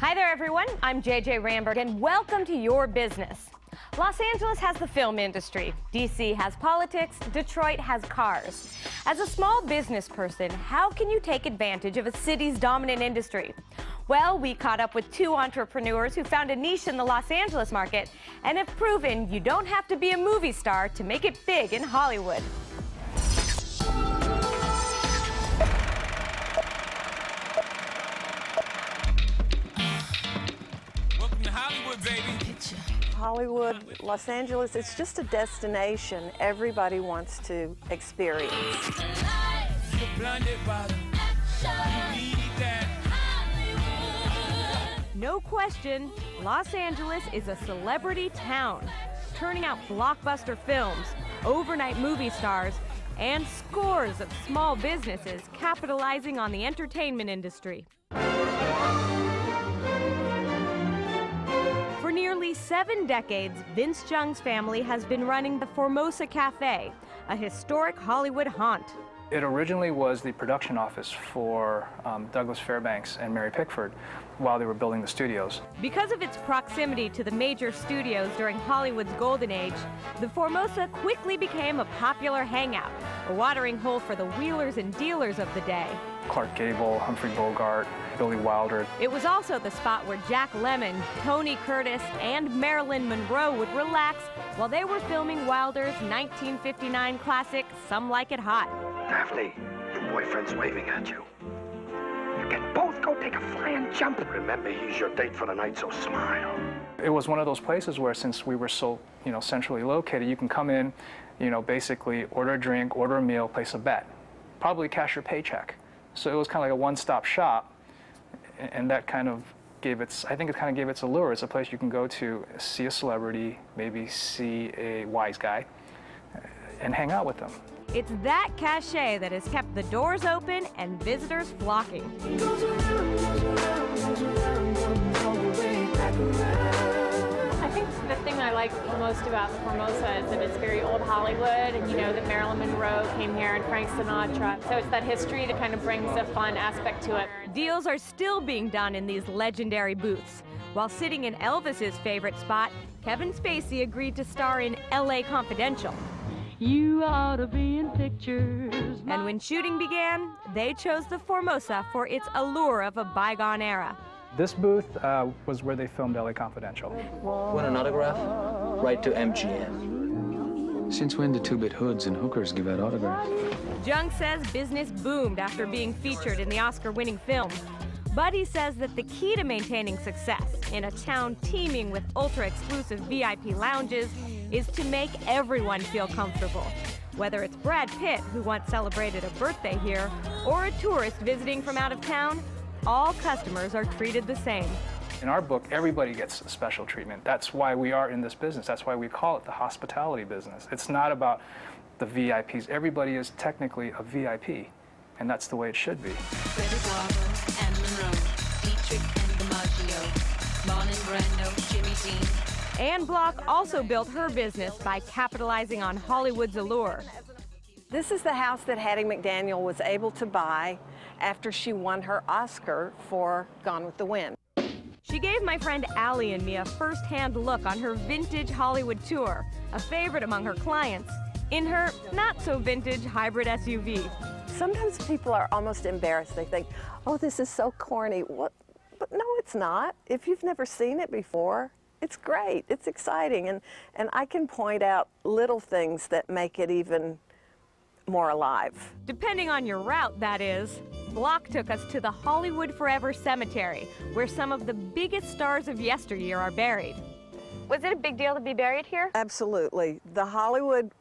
Hi there, everyone. I'm JJ Ramberg, and welcome to Your Business. Los Angeles has the film industry. DC has politics. Detroit has cars. As a small business person, how can you take advantage of a city's dominant industry? Well, we caught up with two entrepreneurs who found a niche in the Los Angeles market and have proven you don't have to be a movie star to make it big in Hollywood. Welcome to Hollywood, baby. Hollywood, Los Angeles, it's just a destination everybody wants to experience. No question, Los Angeles is a celebrity town, turning out blockbuster films, overnight movie stars, and scores of small businesses capitalizing on the entertainment industry. For nearly 7 decades, Vince Jung's family has been running the Formosa Cafe, a historic Hollywood haunt. It originally was the production office for Douglas Fairbanks and Mary Pickford while they were building the studios. Because of its proximity to the major studios during Hollywood's golden age, the Formosa quickly became a popular hangout, a watering hole for the wheelers and dealers of the day. Clark Gable, Humphrey Bogart, Billy Wilder. It was also the spot where Jack Lemmon, Tony Curtis, and Marilyn Monroe would relax while they were filming Wilder's 1959 classic, Some Like It Hot. Daphne, your boyfriend's waving at you. You can both go take a flying jump. Remember, he's your date for the night, so smile. It was one of those places where, since we were so, centrally located, you can come in, basically order a drink, order a meal, place a bet, probably cash your paycheck. So it was kind of like a one-stop shop, and that kind of gave its, I think it kind of gave its allure. It's a place you can go to see a celebrity, maybe see a wise guy, and hang out with them. It's that cachet that has kept the doors open and visitors flocking. I think the thing I like most about the Formosa is that it's very old Hollywood, and that Marilyn Monroe came here and Frank Sinatra. So it's that history that kind of brings a fun aspect to it. Deals are still being done in these legendary booths. While sitting in Elvis's favorite spot, Kevin Spacey agreed to star in LA Confidential. You ought to be in pictures. And when shooting began, they chose the Formosa for its allure of a bygone era. This booth was where they filmed LA Confidential. Want an autograph? Write to MGM. Since when do two-bit hoods and hookers give out autographs? Jung says business boomed after being featured in the Oscar-winning film. But he says that the key to maintaining success in a town teeming with ultra-exclusive VIP lounges is to make everyone feel comfortable. Whether it's Brad Pitt, who once celebrated a birthday here, or a tourist visiting from out of town, all customers are treated the same. In our book, everybody gets special treatment. That's why we are in this business. That's why we call it the hospitality business. It's not about the VIPs. Everybody is technically a VIP, and that's the way it should be. Anne Block also built her business by capitalizing on Hollywood's allure. This is the house that Hattie McDaniel was able to buy after she won her Oscar for Gone with the Wind. She gave my friend Allie and me a first-hand look on her vintage Hollywood tour, a favorite among her clients, in her not-so-vintage hybrid SUV. Sometimes people are almost embarrassed. They think, oh, this is so corny. What? But no, it's not. If you've never seen it before, it's great. It's exciting. And I can point out little things that make it even more alive. Depending on your route, that is. Block took us to the Hollywood Forever Cemetery, where some of the biggest stars of yesteryear are buried. Was it a big deal to be buried here? Absolutely. The Hollywood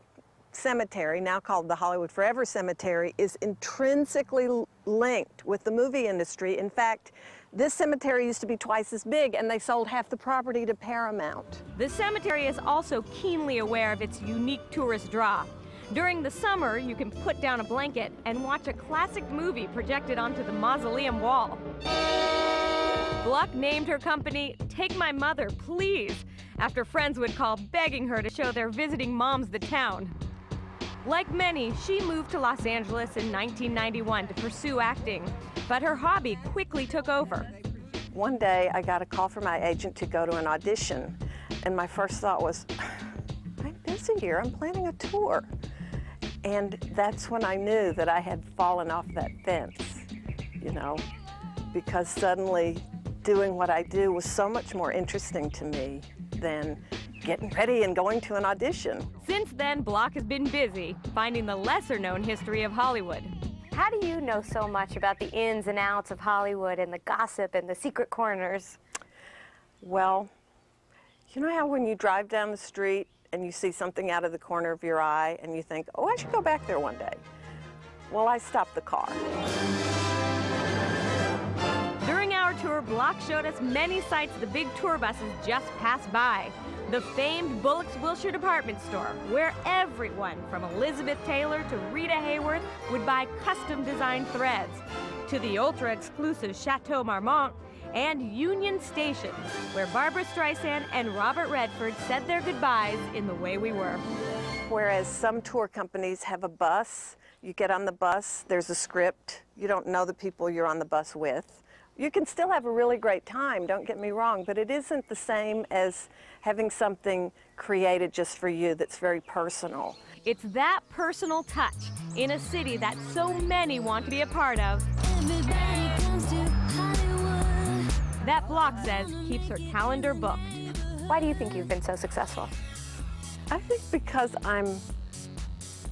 Cemetery, now called the Hollywood Forever Cemetery, is intrinsically linked with the movie industry. In fact, this cemetery used to be twice as big, and they sold half the property to Paramount. The cemetery is also keenly aware of its unique tourist draw. During the summer, you can put down a blanket and watch a classic movie projected onto the mausoleum wall. Gluck named her company Take My Mother, Please, after friends would call begging her to show their visiting moms the town. Like many, she moved to Los Angeles in 1991 to pursue acting, but her hobby quickly took over. One day I got a call from my agent to go to an audition, and my first thought was, I'm busy here, I'm planning a tour. And that's when I knew that I had fallen off that fence, you know, because suddenly doing what I do was so much more interesting to me than getting ready and going to an audition. Since then, Block has been busy finding the lesser-known history of Hollywood. How do you know so much about the ins and outs of Hollywood and the gossip and the secret corners? Well, you know how when you drive down the street and you see something out of the corner of your eye and you think, oh, I should go back there one day? Well, I stopped the car. During our tour, Block showed us many sights the big tour buses just passed by. The famed Bullock's Wilshire department store, where everyone from Elizabeth Taylor to Rita Hayworth would buy custom-designed threads, to the ultra-exclusive Chateau Marmont, and Union Station, where Barbra Streisand and Robert Redford said their goodbyes in The Way We Were. Whereas some tour companies have a bus, you get on the bus, there's a script, you don't know the people you're on the bus with. You can still have a really great time, don't get me wrong, but it isn't the same as having something created just for you that's very personal. It's that personal touch in a city that so many want to be a part of that Block says keeps her calendar booked. Why do you think you've been so successful? I think because I'm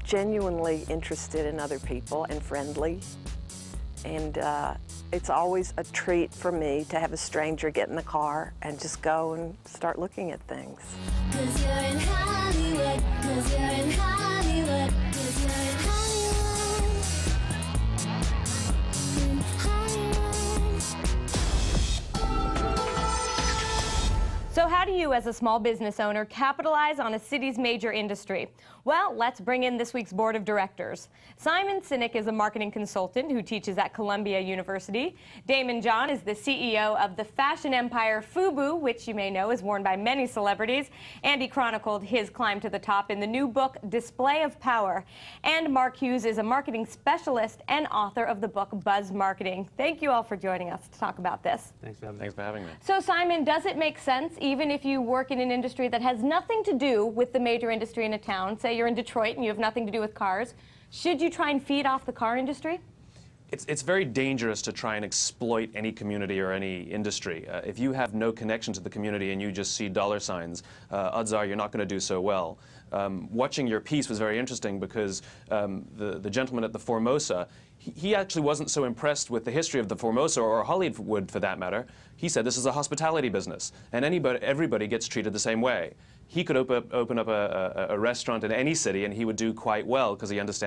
genuinely interested in other people and friendly, and it's always a treat for me to have a stranger get in the car and just go and start looking at things. 'Cause you're in Hollywood, 'cause you're in Hollywood, 'cause you're in Hollywood. In Hollywood. So how do you, as a small business owner, capitalize on a city's major industry? Well, let's bring in this week's board of directors. Simon Sinek is a marketing consultant who teaches at Columbia University. Daymond John is the CEO of the fashion empire FUBU, which you may know is worn by many celebrities, and he chronicled his climb to the top in the new book, Display of Power. And Mark Hughes is a marketing specialist and author of the book, Buzz Marketing. Thank you all for joining us to talk about this. Thanks for having me. So, Simon, does it make sense, even if you work in an industry that has nothing to do with the major industry in a town, say you're in Detroit and you have nothing to do with cars, should you try and feed off the car industry? It's very dangerous to try and exploit any community or any industry. If you have no connection to the community and you just see dollar signs, odds are you're not going to do so well. Watching your piece was very interesting because the gentleman at the Formosa, he actually wasn't so impressed with the history of the Formosa, or Hollywood for that matter. He said this is a hospitality business and everybody gets treated the same way. He could open up a restaurant in any city and he would do quite well because he understands